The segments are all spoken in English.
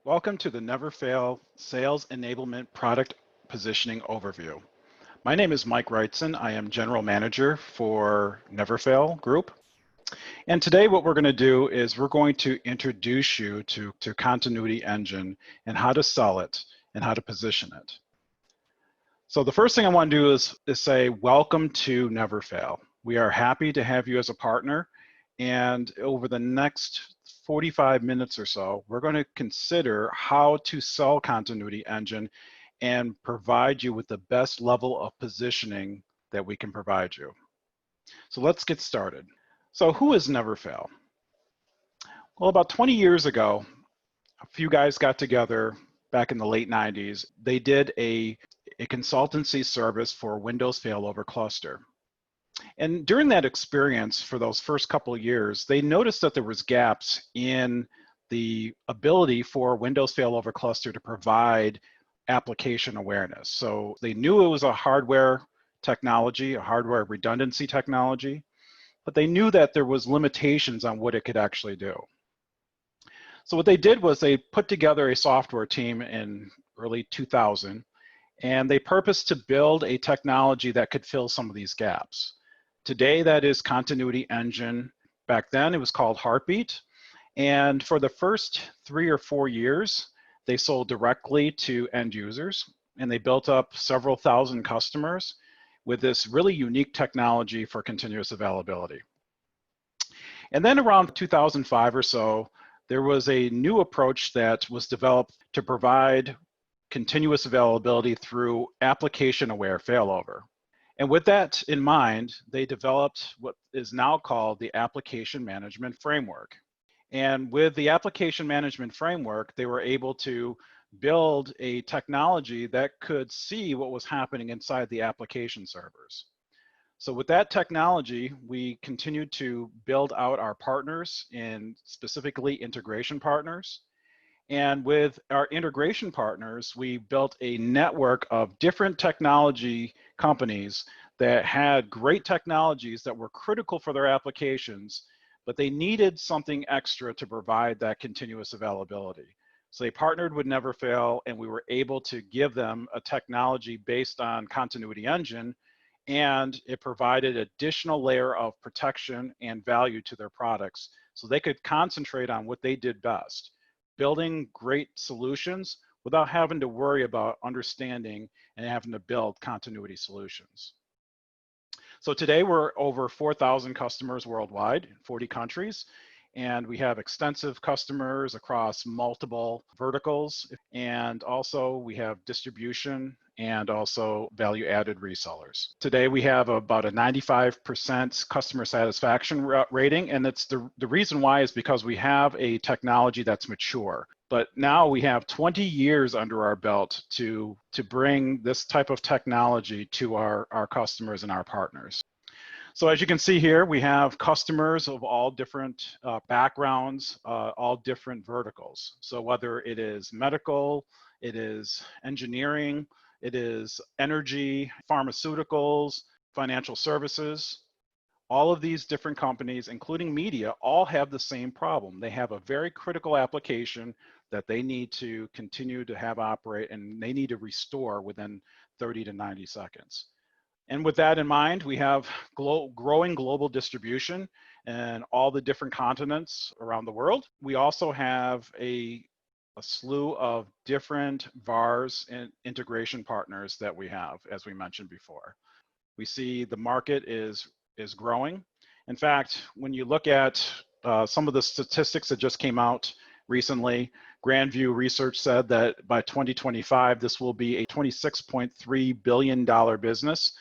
Welcome to the Neverfail Sales Enablement Product Positioning Overview. My name is Mike Wrightson. I am General Manager for Neverfail Group. And today what we're going to do is we're going to introduce you to Continuity Engine and how to sell it and how to position it. So the first thing I want to do is say welcome to Neverfail. We are happy to have you as a partner, and over the next 45 minutes or so, we're going to consider how to sell Continuity Engine and provide you with the best level of positioning that we can provide you. So let's get started. So who is Neverfail? Well, about 20 years ago, a few guys got together back in the late 90s. They did a consultancy service for Windows failover cluster. And during that experience, for those first couple of years, they noticed that there was gaps in the ability for Windows failover cluster to provide application awareness. So they knew it was a hardware technology, a hardware redundancy technology, but they knew that there was limitations on what it could actually do. So what they did was they put together a software team in early 2000, and they purposed to build a technology that could fill some of these gaps. Today, that is Continuity Engine. Back then, it was called Heartbeat. And for the first 3 or 4 years, they sold directly to end users, and they built up several thousand customers with this really unique technology for continuous availability. And then around 2005 or so, there was a new approach that was developed to provide continuous availability through application-aware failover. And with that in mind, they developed what is now called the Application Management Framework. And with the Application Management Framework, they were able to build a technology that could see what was happening inside the application servers. So with that technology, we continued to build out our partners, and specifically integration partners. And with our integration partners, we built a network of different technology companies that had great technologies that were critical for their applications, but they needed something extra to provide that continuous availability. So they partnered with Neverfail, and we were able to give them a technology based on Continuity Engine, and it provided additional layer of protection and value to their products so they could concentrate on what they did best, building great solutions without having to worry about understanding and having to build continuity solutions. So today we're over 4,000 customers worldwide in 40 countries, and we have extensive customers across multiple verticals, and also we have distribution and also value-added resellers. Today we have about a 95% customer satisfaction rating, and it's the reason why is because we have a technology that's mature. But now we have 20 years under our belt to bring this type of technology to our customers and our partners. So as you can see here, we have customers of all different backgrounds, all different verticals. So whether it is medical, it is engineering, it is energy, pharmaceuticals, financial services. All of these different companies, including media, all have the same problem. They have a very critical application that they need to continue to have operate, and they need to restore within 30 to 90 seconds. And with that in mind, we have growing global distribution in all the different continents around the world. We also have a slew of different VARs and integration partners that we have, as we mentioned before. We see the market is growing. In fact, when you look at some of the statistics that just came out recently, Grandview Research said that by 2025, this will be a $26.3 billion business,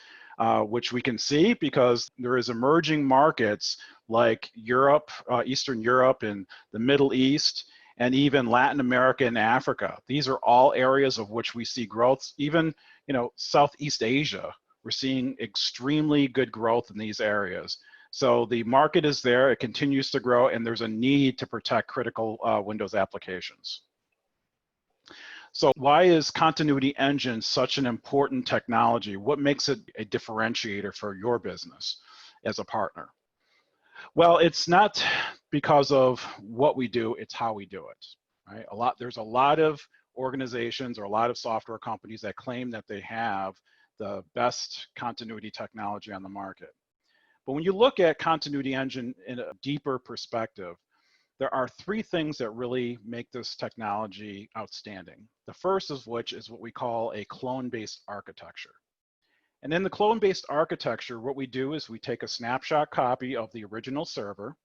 which we can see because there is emerging markets like Europe, Eastern Europe, and the Middle East, and even Latin America and Africa. These are all areas of which we see growth. Even, Southeast Asia, we're seeing extremely good growth in these areas. So the market is there, it continues to grow, and there's a need to protect critical Windows applications. So why is Continuity Engine such an important technology? What makes it a differentiator for your business as a partner? Well, it's not because of what we do, it's how we do it. right? There's a lot of organizations or a lot of software companies that claim that they have the best continuity technology on the market. But when you look at Continuity Engine in a deeper perspective, there are three things that really make this technology outstanding. The first of which is what we call a clone-based architecture. And in the clone-based architecture, what we do is we take a snapshot copy of the original server,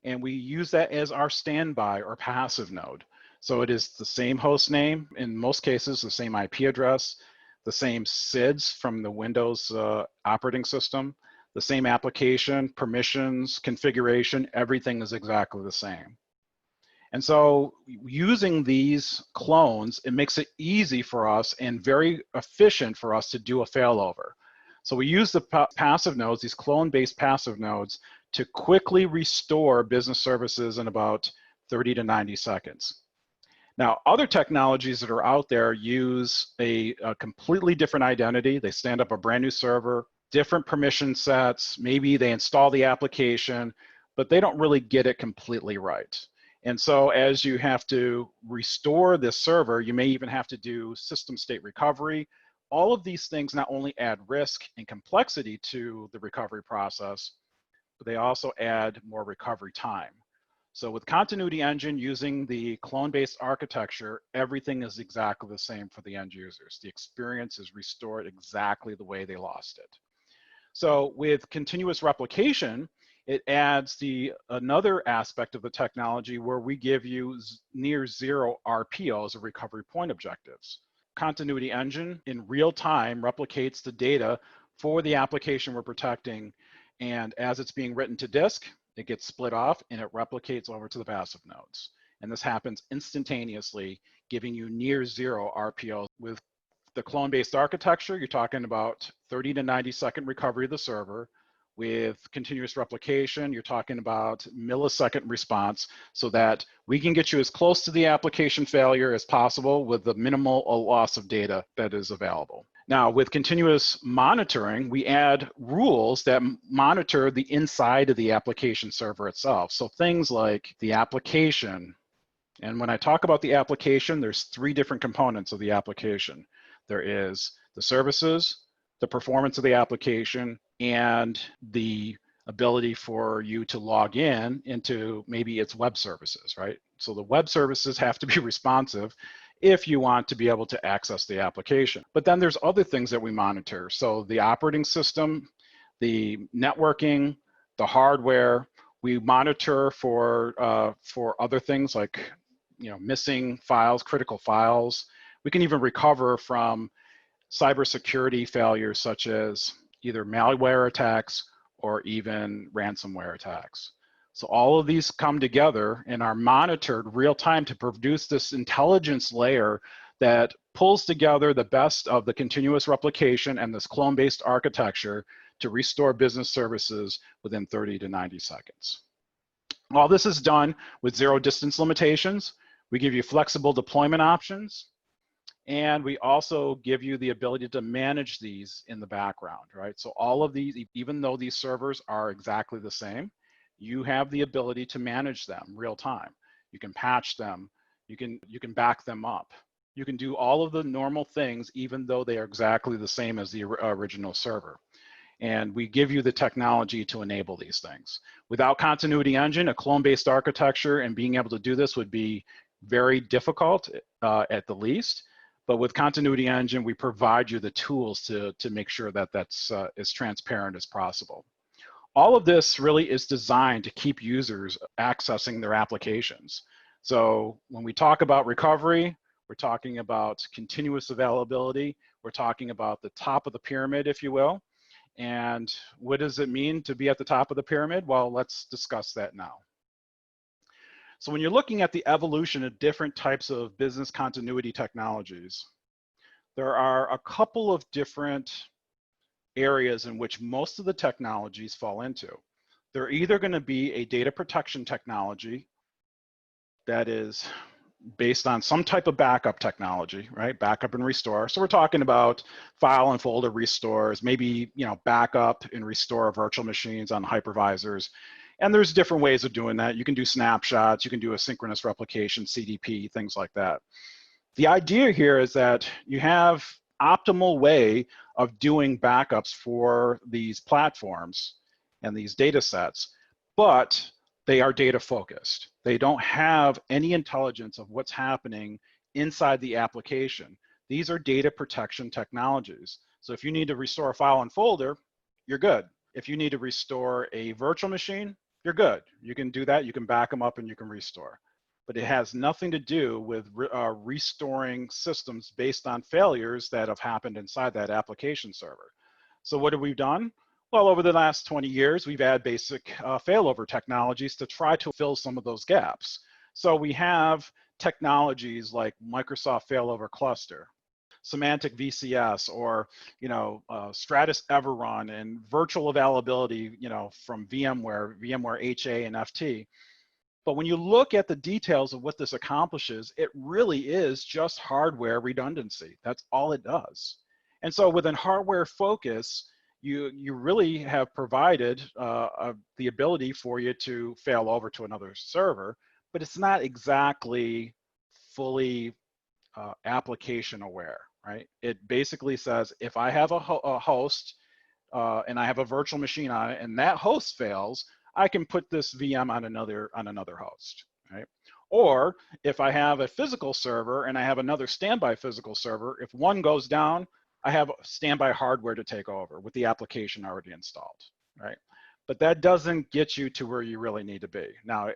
and we use that as our standby or passive node. So it is the same host name, in most cases, the same IP address, the same SIDs from the Windows operating system, the same application, permissions, configuration, everything is exactly the same. And so using these clones, it makes it easy for us and very efficient for us to do a failover. So we use the passive nodes, these clone-based passive nodes, to quickly restore business services in about 30 to 90 seconds. Now, other technologies that are out there use a completely different identity. They stand up a brand new server, different permission sets, maybe they install the application, but they don't really get it completely right. And so as you have to restore this server, you may even have to do system state recovery. All of these things not only add risk and complexity to the recovery process, but they also add more recovery time. So with Continuity Engine using the clone-based architecture, everything is exactly the same for the end users. The experience is restored exactly the way they lost it. So with continuous replication, it adds another aspect of the technology where we give you near zero RPOs or recovery point objectives. Continuity Engine in real time replicates the data for the application we're protecting, and as it's being written to disk, it gets split off and it replicates over to the passive nodes. And this happens instantaneously, giving you near zero RPO. With the clone-based architecture, you're talking about 30 to 90 second recovery of the server. With continuous replication, you're talking about millisecond response so that we can get you as close to the application failure as possible with the minimal loss of data that is available. Now, with continuous monitoring, we add rules that monitor the inside of the application server itself. So things like the application, and when I talk about the application, there's three different components of the application. There is the services, the performance of the application, and the ability for you to log in into maybe its web services, right? So the web services have to be responsive if you want to be able to access the application. But then there's other things that we monitor. So the operating system, the networking, the hardware, we monitor for other things like missing files, critical files. We can even recover from cybersecurity failures such as either malware attacks or even ransomware attacks. So all of these come together and are monitored real time to produce this intelligence layer that pulls together the best of the continuous replication and this clone-based architecture to restore business services within 30 to 90 seconds. All this is done with zero distance limitations. We give you flexible deployment options. And we also give you the ability to manage these in the background, right? So all of these, even though these servers are exactly the same, you have the ability to manage them real time. You can patch them, you can back them up. You can do all of the normal things even though they are exactly the same as the original server. And we give you the technology to enable these things. Without Continuity Engine, a clone-based architecture and being able to do this would be very difficult at the least. But with Continuity Engine, we provide you the tools to make sure that that's as transparent as possible. All of this really is designed to keep users accessing their applications. So when we talk about recovery, we're talking about continuous availability. We're talking about the top of the pyramid, if you will. And what does it mean to be at the top of the pyramid? Well, let's discuss that now. So when you're looking at the evolution of different types of business continuity technologies, there are a couple of different areas in which most of the technologies fall into. They're either going to be a data protection technology that is based on some type of backup technology, right? Backup and restore. So we're talking about file and folder restores, maybe backup and restore virtual machines on hypervisors. And there's different ways of doing that. You can do snapshots, you can do asynchronous replication, CDP, things like that. The idea here is that you have optimal way of doing backups for these platforms and these data sets, but they are data focused. They don't have any intelligence of what's happening inside the application. These are data protection technologies. So if you need to restore a file and folder, you're good. If you need to restore a virtual machine, you're good. You can do that, you can back them up and you can restore. But it has nothing to do with restoring systems based on failures that have happened inside that application server. So what have we done? Well, over the last 20 years, we've added basic failover technologies to try to fill some of those gaps. So we have technologies like Microsoft Failover Cluster, Semantic VCS, or Stratus Everrun, and virtual availability, from VMware, VMware HA and FT. But when you look at the details of what this accomplishes, it really is just hardware redundancy. That's all it does. And so within hardware focus, you really have provided the ability for you to fail over to another server, but it's not exactly fully application aware, right? It basically says, if I have a host and I have a virtual machine on it and that host fails, I can put this VM on another host, right? Or if I have a physical server and I have another standby physical server, if one goes down, I have standby hardware to take over with the application already installed, right? But that doesn't get you to where you really need to be. Now,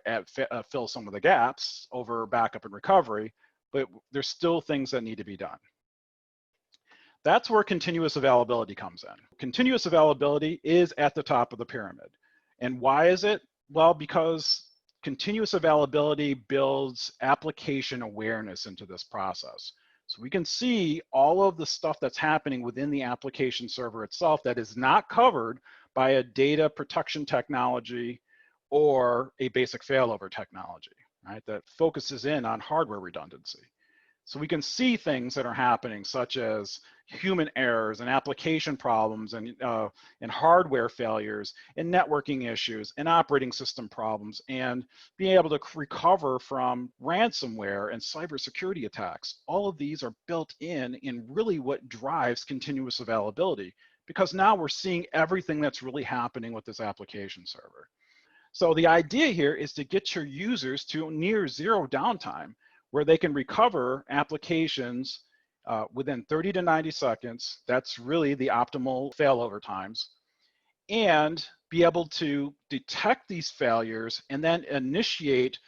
fill some of the gaps over backup and recovery, but there's still things that need to be done. That's where continuous availability comes in. Continuous availability is at the top of the pyramid. And why is it? Well, because continuous availability builds application awareness into this process. So we can see all of the stuff that's happening within the application server itself that is not covered by a data protection technology or a basic failover technology, right? That focuses in on hardware redundancy. So we can see things that are happening, such as human errors and application problems and hardware failures and networking issues and operating system problems, and being able to recover from ransomware and cybersecurity attacks. All of these are built in really what drives continuous availability, because now we're seeing everything that's really happening with this application server. So the idea here is to get your users to near zero downtime, where they can recover applications within 30 to 90 seconds. That's really the optimal failover times, and be able to detect these failures and then initiate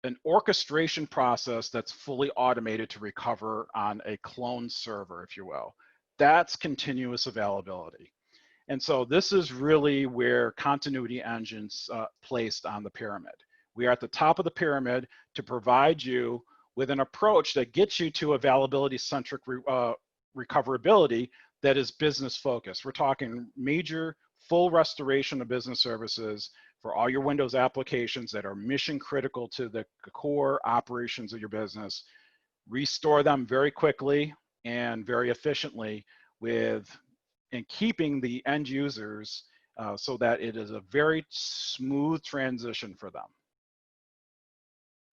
an orchestration process that's fully automated to recover on a clone server, if you will. That's continuous availability. And so this is really where Continuity Engine's placed on the pyramid. We are at the top of the pyramid to provide you with an approach that gets you to availability-centric recoverability that is business-focused. We're talking major full restoration of business services for all your Windows applications that are mission-critical to the core operations of your business. Restore them very quickly and very efficiently and keeping the end users so that it is a very smooth transition for them.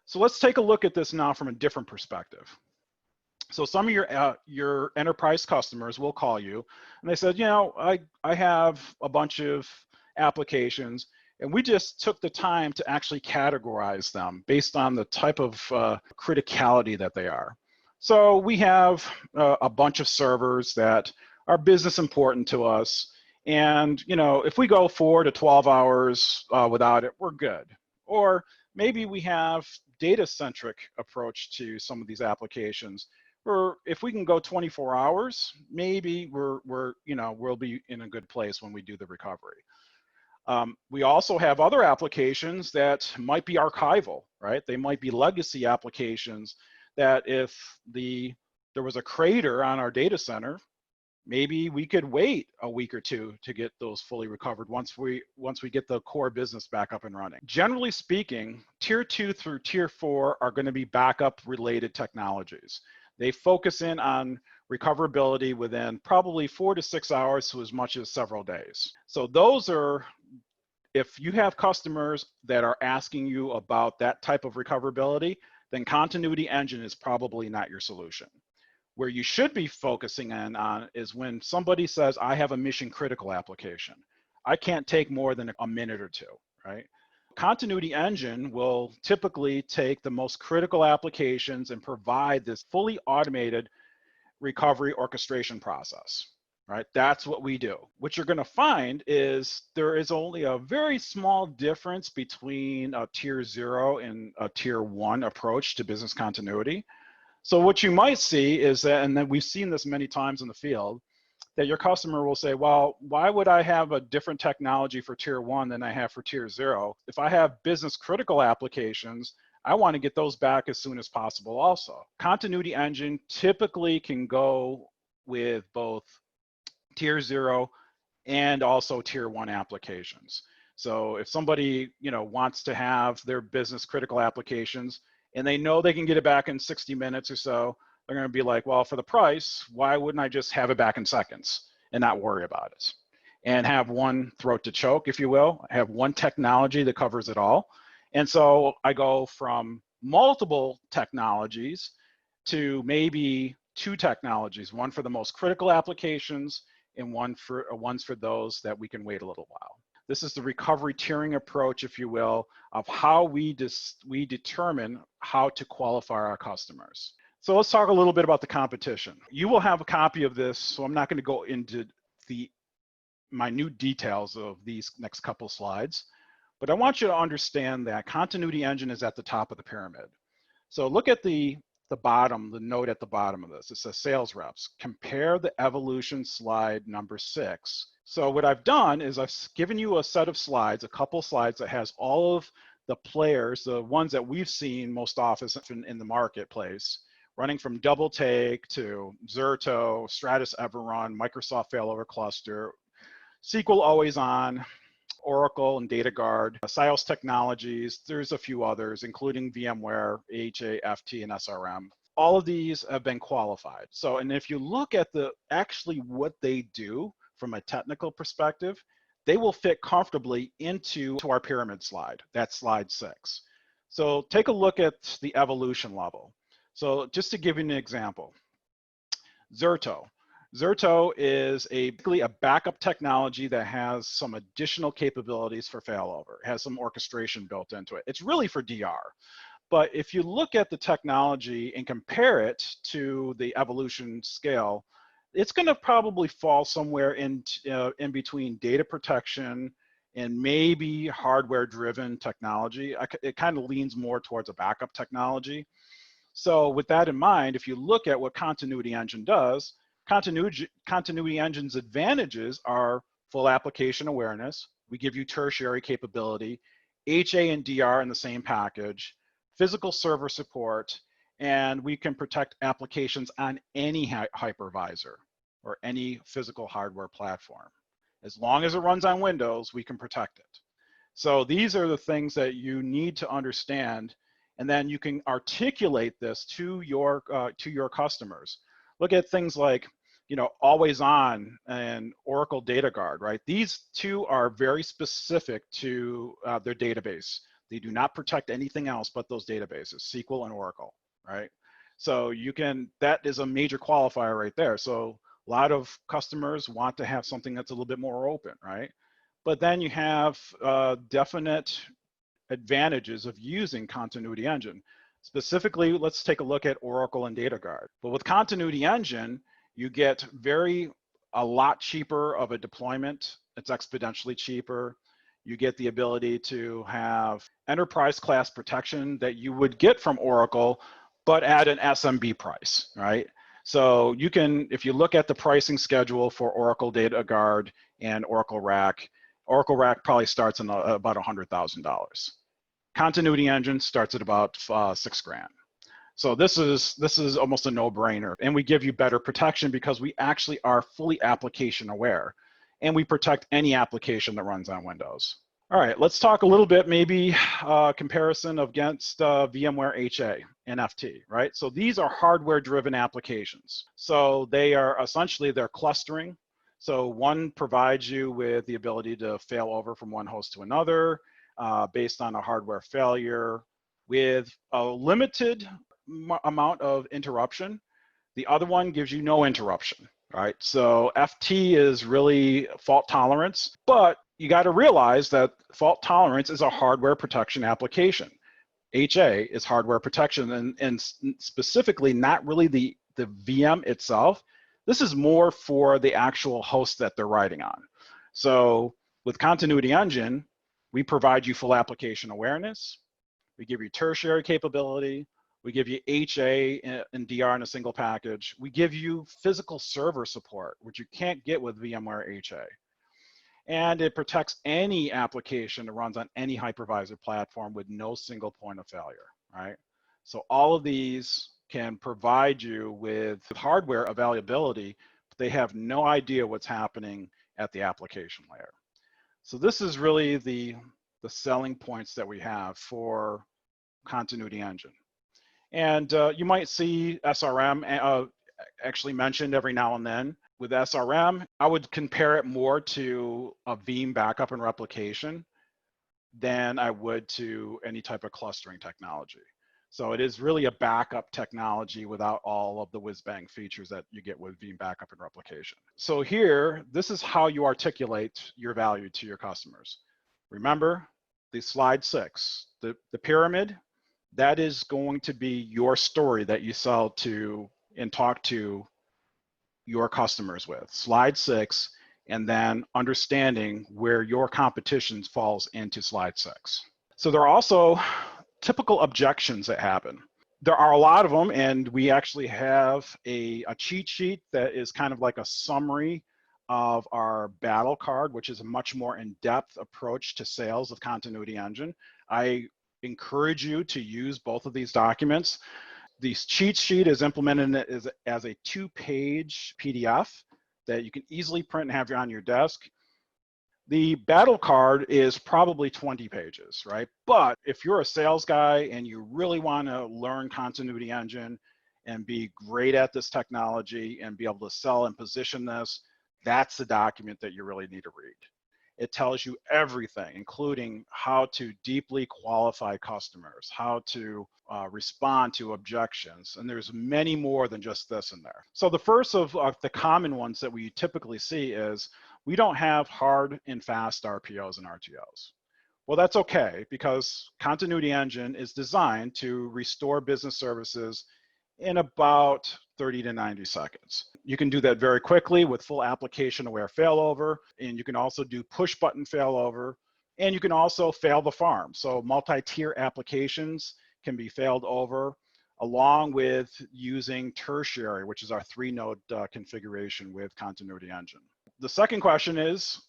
So let's take a look at this now from a different perspective. So some of your enterprise customers will call you and they said, I have a bunch of applications and we just took the time to actually categorize them based on the type of criticality that they are. So we have a bunch of servers that are business important to us. And if we go 4 to 12 hours without it, we're good. Or maybe we have data-centric approach to some of these applications, or if we can go 24 hours, maybe we'll be in a good place when we do the recovery. We also have other applications that might be archival, right? They might be legacy applications that if there was a crater on our data center, maybe we could wait a week or two to get those fully recovered once we get the core business back up and running. Generally speaking, tier 2 through tier 4 are going to be backup related technologies. They focus in on recoverability within probably 4 to 6 hours to as much as several days. So those are if you have customers that are asking you about that type of recoverability, then Continuity Engine is probably not your solution. Where you should be focusing on is when somebody says, I have a mission critical application. I can't take more than a minute or two, right? Continuity Engine will typically take the most critical applications and provide this fully automated recovery orchestration process, right? That's what we do. What you're going to find is there is only a very small difference between a tier 0 and a tier 1 approach to business continuity. So what you might see is that, and then we've seen this many times in the field, that your customer will say, well, why would I have a different technology for tier 1 than I have for tier 0? If I have business critical applications, I want to get those back as soon as possible also. Continuity Engine typically can go with both tier 0 and also tier 1 applications. So if somebody, wants to have their business critical applications and they know they can get it back in 60 minutes or so, they're going to be like, well, for the price, why wouldn't I just have it back in seconds and not worry about it? And have one throat to choke, if you will, have one technology that covers it all. And so I go from multiple technologies to maybe 2 technologies, one for the most critical applications and one's for those that we can wait a little while. This is the recovery tiering approach, if you will, of how we determine how to qualify our customers. So let's talk a little bit about the competition. You will have a copy of this, so I'm not going to go into the minute details of these next couple slides, but I want you to understand that Continuity Engine is at the top of the pyramid. So look at the bottom, the note at the bottom of this. It says sales reps. Compare the evolution slide number 6. So what I've done is I've given you a set of slides, a couple slides that has all of the players, the ones that we've seen most often in the marketplace, running from Double Take to Zerto, Stratus Everrun, Microsoft Failover Cluster, SQL Always On, Oracle and DataGuard, Sios Technologies, there's a few others, including VMware, AHA, FT, and SRM. All of these have been qualified. So, and if you look at actually what they do from a technical perspective, they will fit comfortably into our pyramid slide, that's slide 6. So take a look at the evolution level. So just to give you an example, Zerto. Zerto is a backup technology that has some additional capabilities for failover. It has some orchestration built into it. It's really for DR. But if you look at the technology and compare it to the evolution scale, it's going to probably fall somewhere in between data protection and maybe hardware-driven technology. It kind of leans more towards a backup technology. So with that in mind, if you look at what Continuity Engine does, Continuity Engine's advantages are full application awareness. We give you tertiary capability, HA and DR in the same package, physical server support, and we can protect applications on any hypervisor or any physical hardware platform. As long as it runs on Windows, we can protect it. So these are the things that you need to understand, and then you can articulate this to your customers. Look at things like, Always On and Oracle DataGuard, right? These two are very specific to their database. They do not protect anything else but those databases, SQL and Oracle, right? So that is a major qualifier right there. So a lot of customers want to have something that's a little bit more open, right? But then you have definite advantages of using Continuity Engine. Specifically, let's take a look at Oracle and DataGuard. But with Continuity Engine, you get a lot cheaper of a deployment. It's exponentially cheaper. You get the ability to have enterprise class protection that you would get from Oracle, but at an SMB price, right? So you can, if you look at the pricing schedule for Oracle DataGuard and Oracle RAC probably starts in about $100,000. Continuity Engine starts at about $6,000. So this is almost a no-brainer, and we give you better protection because we actually are fully application aware, and we protect any application that runs on Windows. All right, let's talk a little bit, maybe comparison against VMware HA and FT, right? So these are hardware-driven applications. So they are essentially, they're clustering. So one provides you with the ability to fail over from one host to another based on a hardware failure with a limited amount of interruption. The other one gives you no interruption, right? So FT is really fault tolerance, but you got to realize that fault tolerance is a hardware protection application. HA is hardware protection, and specifically not really the VM itself. This is more for the actual host that they're writing on. So with Continuity Engine, we provide you full application awareness. We give you tertiary capability. We give you HA and DR in a single package. We give you physical server support, which you can't get with VMware HA. And it protects any application that runs on any hypervisor platform with no single point of failure, right? So all of these can provide you with hardware availability, but they have no idea what's happening at the application layer. So this is really the selling points that we have for Continuity Engine. And you might see SRM actually mentioned every now and then. With SRM, I would compare it more to a Veeam backup and replication than I would to any type of clustering technology. So it is really a backup technology without all of the whiz-bang features that you get with Veeam backup and replication. So here, this is how you articulate your value to your customers. Remember the slide 6, the pyramid, that is going to be your story that you sell to and talk to your customers with. Slide 6, and then understanding where your competition falls into slide 6. So there are also typical objections that happen. There are a lot of them, and we actually have a cheat sheet that is kind of like a summary of our battle card, which is a much more in-depth approach to sales of Continuity Engine. I encourage you to use both of these documents. The cheat sheet is implemented as a 2-page PDF that you can easily print and have on your desk. The battle card is probably 20 pages, right? But if you're a sales guy and you really want to learn Continuity Engine and be great at this technology and be able to sell and position this, that's the document that you really need to read. It tells you everything, including how to deeply qualify customers, how to respond to objections, and there's many more than just this in there. So the first of the common ones that we typically see is we don't have hard and fast RPOs and RTOs. Well, that's okay, because Continuity Engine is designed to restore business services in about 30 to 90 seconds. You can do that very quickly with full application aware failover, and you can also do push button failover, and you can also fail the farm. So multi-tier applications can be failed over, along with using tertiary, which is our 3-node configuration with Continuity Engine. The second question is,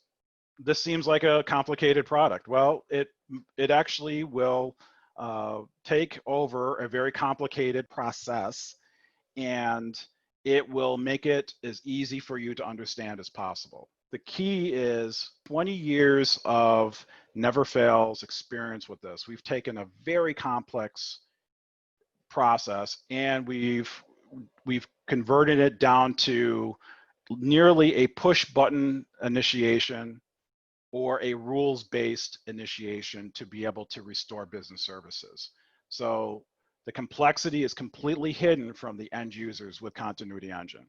this seems like a complicated product. Well, it actually will take over a very complicated process, and it will make it as easy for you to understand as possible. The key is 20 years of Neverfail's experience with this. We've taken a very complex process and we've converted it down to nearly a push button initiation or a rules-based initiation to be able to restore business services. So the complexity is completely hidden from the end users with Continuity Engine.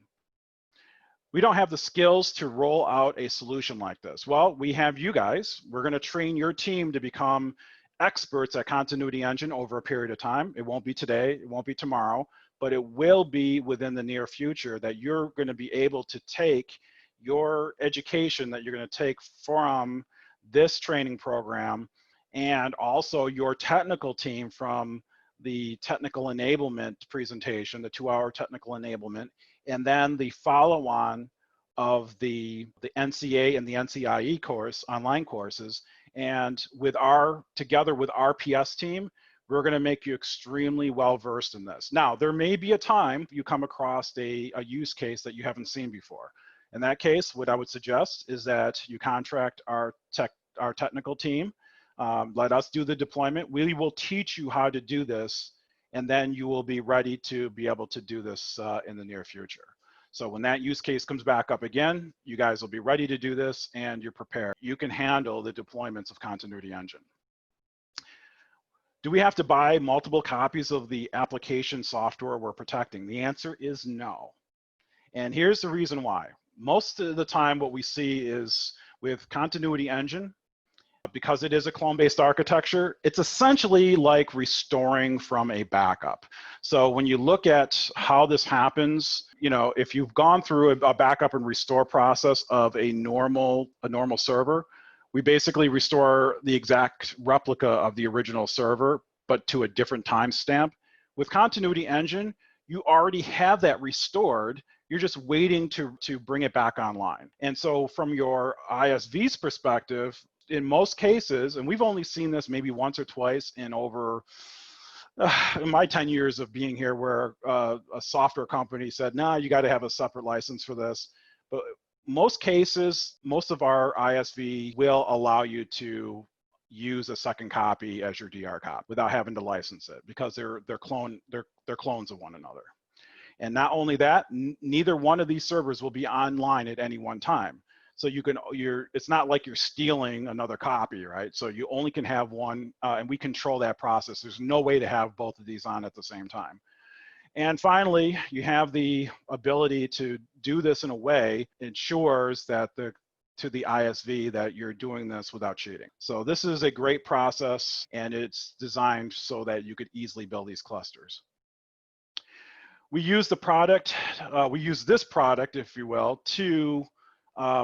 We don't have the skills to roll out a solution like this. Well, we have you guys. We're going to train your team to become experts at Continuity Engine over a period of time. It won't be today, it won't be tomorrow, but it will be within the near future that you're going to be able to take your education that you're going to take from this training program, and also your technical team from the technical enablement presentation, the 2-hour technical enablement, and then the follow-on of the NCA and the NCIE course, online courses. And together with our PS team, we're going to make you extremely well-versed in this. Now, there may be a time you come across a use case that you haven't seen before. In that case, what I would suggest is that you contract our technical team. Let us do the deployment. We will teach you how to do this, and then you will be ready to be able to do this in the near future. So when that use case comes back up again, you guys will be ready to do this and you're prepared. You can handle the deployments of Continuity Engine. Do we have to buy multiple copies of the application software we're protecting? The answer is no. And here's the reason why. Most of the time what we see is with Continuity Engine, because it is a clone-based architecture, it's essentially like restoring from a backup. So when you look at how this happens, you know, if you've gone through a backup and restore process of a normal server, we basically restore the exact replica of the original server, but to a different timestamp. With Continuity Engine, you already have that restored. You're just waiting to bring it back online. And so from your ISV's perspective, in most cases, and we've only seen this maybe once or twice in over in my 10 years of being here, where a software company said, nah, you got to have a separate license for this. But most cases, most of our ISV will allow you to use a second copy as your DR copy without having to license it, because they're clones of one another. And not only that, neither one of these servers will be online at any one time. So it's not like you're stealing another copy, right? So you only can have one, and we control that process. There's no way to have both of these on at the same time. And finally, you have the ability to do this in a way that ensures that to the ISV that you're doing this without cheating. So this is a great process, and it's designed so that you could easily build these clusters. We use the product, we use this product, if you will, to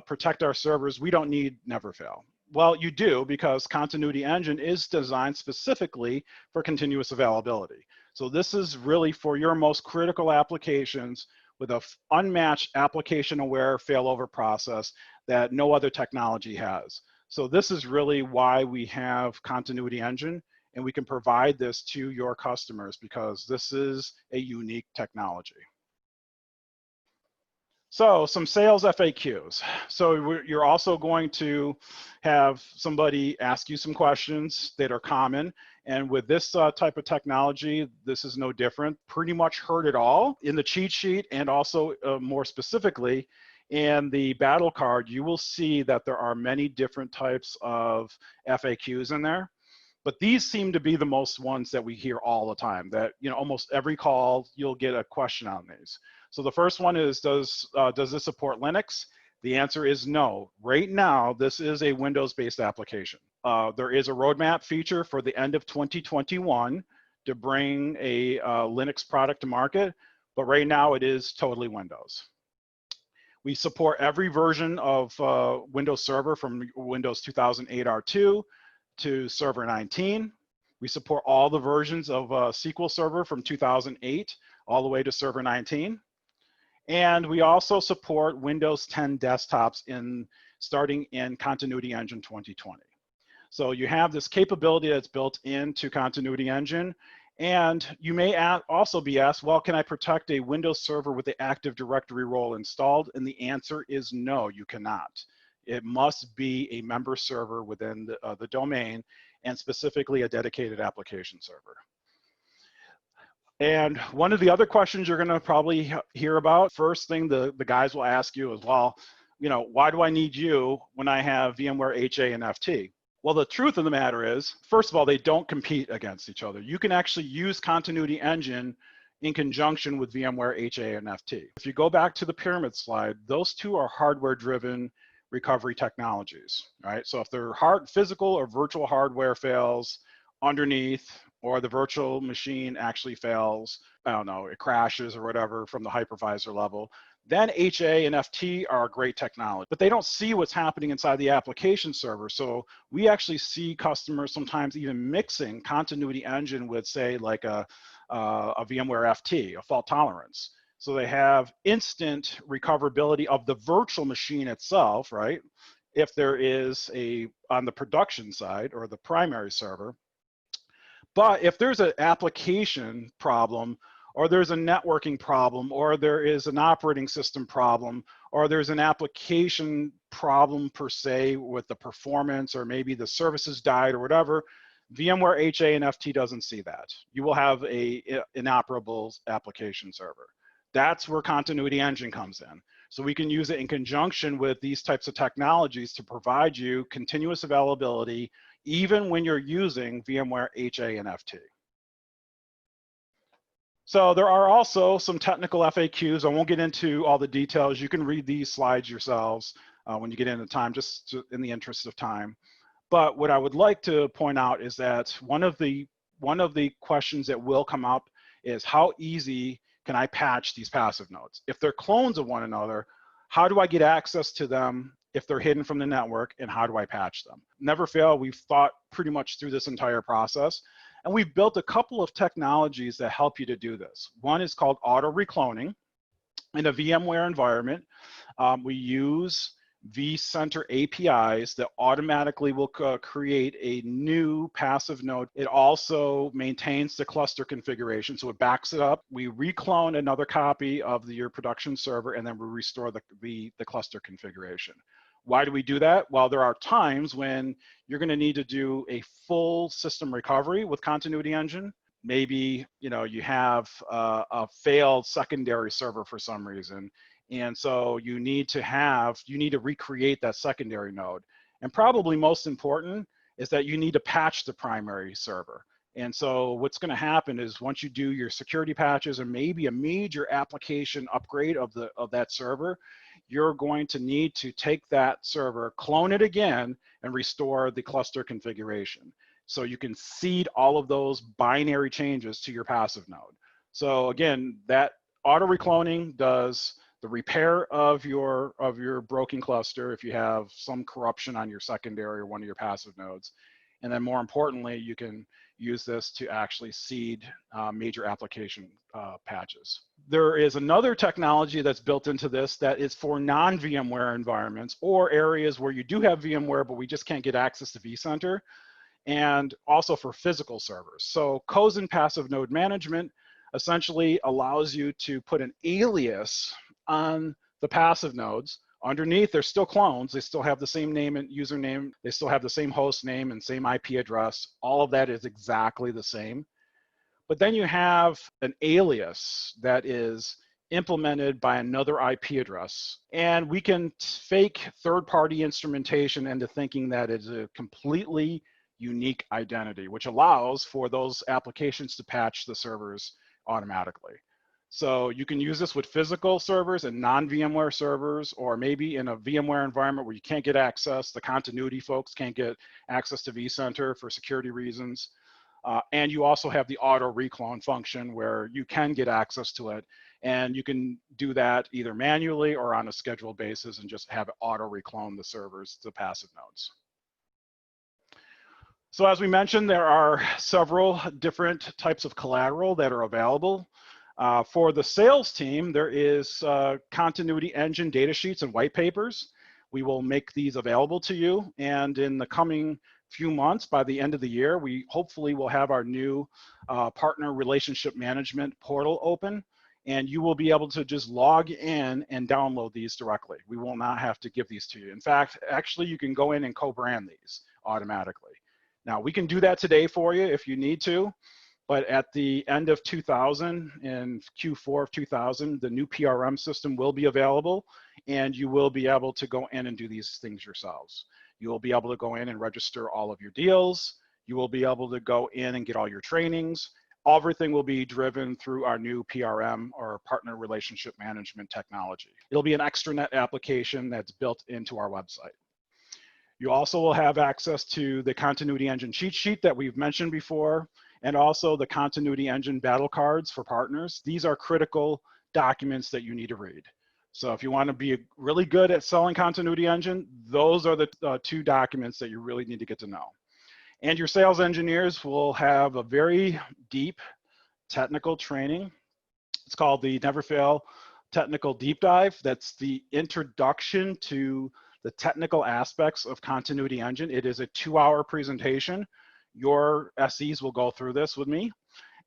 protect our servers. We don't need Neverfail. Well, you do, because Continuity Engine is designed specifically for continuous availability. So this is really for your most critical applications with an unmatched application-aware failover process that no other technology has. So this is really why we have Continuity Engine, and we can provide this to your customers, because this is a unique technology. So some sales FAQs. So you're also going to have somebody ask you some questions that are common. And with this type of technology, this is no different. Pretty much heard it all in the cheat sheet, and also more specifically in the battle card, you will see that there are many different types of FAQs in there. But these seem to be the most ones that we hear all the time, that, you know, almost every call you'll get a question on these. So the first one is, does this support Linux? The answer is no. Right now, this is a Windows-based application. There is a roadmap feature for the end of 2021 to bring a Linux product to market, but right now it is totally Windows. We support every version of Windows Server, from Windows 2008 R2 to Server 19. We support all the versions of SQL Server from 2008 all the way to Server 19. And we also support Windows 10 desktops starting in Continuity Engine 2020. So you have this capability that's built into Continuity Engine. And you may also be asked, well, can I protect a Windows server with the Active Directory role installed? And the answer is no, you cannot. It must be a member server within the domain, and specifically a dedicated application server. And one of the other questions you're going to probably hear about, first thing the guys will ask you is, well, you know, why do I need you when I have VMware HA and FT? Well, the truth of the matter is, first of all, they don't compete against each other. You can actually use Continuity Engine in conjunction with VMware HA and FT. If you go back to the pyramid slide, those two are hardware-driven recovery technologies, right? So if their physical or virtual hardware fails underneath, or the virtual machine actually fails, I don't know, it crashes or whatever from the hypervisor level, then HA and FT are great technology, but they don't see what's happening inside the application server. So we actually see customers sometimes even mixing Continuity Engine with, say, like a VMware FT, a fault tolerance. So they have instant recoverability of the virtual machine itself, right? If there is on the production side or the primary server. But if there's an application problem, or there's a networking problem, or there is an operating system problem, or there's an application problem per se with the performance, or maybe the services died or whatever, VMware HA and FT doesn't see that. You will have an inoperable application server. That's where Continuity Engine comes in. So we can use it in conjunction with these types of technologies to provide you continuous availability, even when you're using VMware HA and FT. So there are also some technical FAQs. I won't get into all the details. You can read these slides yourselves when you get into time, just in the interest of time. But what I would like to point out is that one of the questions that will come up is how easy can I patch these passive nodes? If they're clones of one another, how do I get access to them if they're hidden from the network, and how do I patch them? Neverfail, we've thought pretty much through this entire process, and we've built a couple of technologies that help you to do this. One is called auto recloning. In a VMware environment, we use vCenter APIs that automatically will create a new passive node. It also maintains the cluster configuration, so it backs it up. We reclone another copy of your production server, and then we restore the cluster configuration. Why do we do that? Well, there are times when you're going to need to do a full system recovery with Continuity Engine. Maybe you have a failed secondary server for some reason, and so you need to recreate that secondary node. And probably most important is that you need to patch the primary server. And so what's going to happen is once you do your security patches and maybe a major application upgrade of that server, you're going to need to take that server, clone it again, and restore the cluster configuration. So you can seed all of those binary changes to your passive node. So again, that auto recloning does the repair of your broken cluster if you have some corruption on your secondary or one of your passive nodes. And then more importantly, you can use this to actually seed major application patches. There is another technology that's built into this that is for non-VMware environments or areas where you do have VMware, but we just can't get access to vCenter, and also for physical servers. So Cozen Passive Node Management essentially allows you to put an alias on the passive nodes. Underneath, they're still clones. They still have the same name and username. They still have the same host name and same IP address. All of that is exactly the same. But then you have an alias that is implemented by another IP address. And we can fake third-party instrumentation into thinking that it's a completely unique identity, which allows for those applications to patch the servers automatically. So you can use this with physical servers and non-VMware servers, or maybe in a VMware environment where you can't get access, the continuity folks can't get access to vCenter for security reasons. And you also have the auto reclone function where you can get access to it, and you can do that either manually or on a scheduled basis and just have it auto reclone the servers to passive nodes. So as we mentioned, there are several different types of collateral that are available. For the sales team, there is Continuity Engine data sheets and white papers. We will make these available to you, and in the coming few months, by the end of the year, we hopefully will have our new partner relationship management portal open, and you will be able to just log in and download these directly. We will not have to give these to you. In fact, actually, you can go in and co-brand these automatically. Now, we can do that today for you if you need to, but at the end of 2000, in Q4 of 2000, the new PRM system will be available, and you will be able to go in and do these things yourselves. You will be able to go in and register all of your deals. You will be able to go in and get all your trainings. Everything will be driven through our new PRM, or partner relationship management technology. It'll be an extranet application that's built into our website. You also will have access to the Continuity Engine cheat sheet that we've mentioned before, and also the Continuity Engine battle cards for partners. These are critical documents that you need to read. So if you want to be really good at selling Continuity Engine, those are the two documents that you really need to get to know. And your sales engineers will have a very deep technical training. It's called the Neverfail Technical Deep Dive. That's the introduction to the technical aspects of Continuity Engine. It is a 2-hour presentation. Your SEs will go through this with me,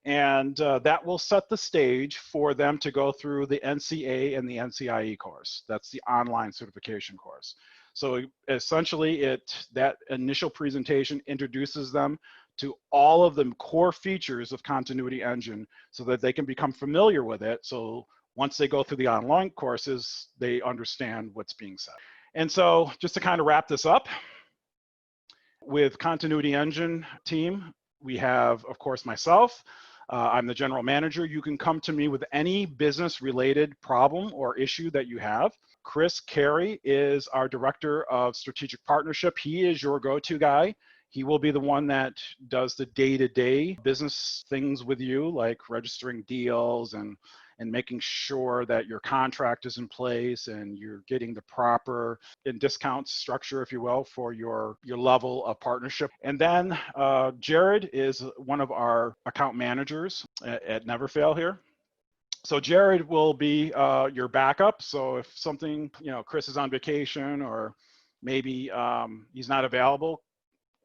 and that will set the stage for them to go through the NCA and the NCIE course. That's the online certification course. So essentially, that initial presentation introduces them to all of the core features of Continuity Engine so that they can become familiar with it. So once they go through the online courses, they understand what's being said. And so just to kind of wrap this up, with Continuity Engine team, we have, of course, myself. I'm the general manager. You can come to me with any business-related problem or issue that you have. Chris Carey is our Director of Strategic Partnership. He is your go-to guy. He will be the one that does the day-to-day business things with you, like registering deals and making sure that your contract is in place and you're getting the proper discount structure, if you will, for your level of partnership. And then Jared is one of our account managers at Neverfail here. So Jared will be your backup. So if something, Chris is on vacation or maybe he's not available,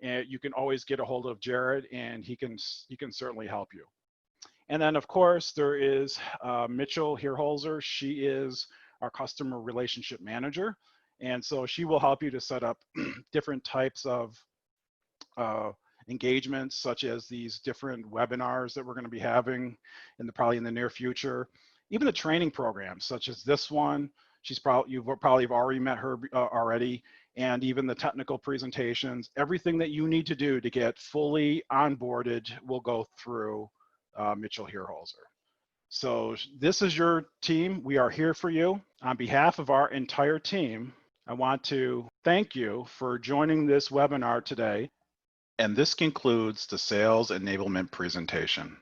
you can always get a hold of Jared, and he can certainly help you. And then, of course, there is Mitchell Herholzer. She is our customer relationship manager. And so she will help you to set up different types of engagements, such as these different webinars that we're going to be having probably in the near future. Even the training programs, such as this one. You've probably already met her already. And even the technical presentations, everything that you need to do to get fully onboarded will go through Mitchell Herholzer. So this is your team. We are here for you. On behalf of our entire team, I want to thank you for joining this webinar today. And this concludes the Sales Enablement presentation.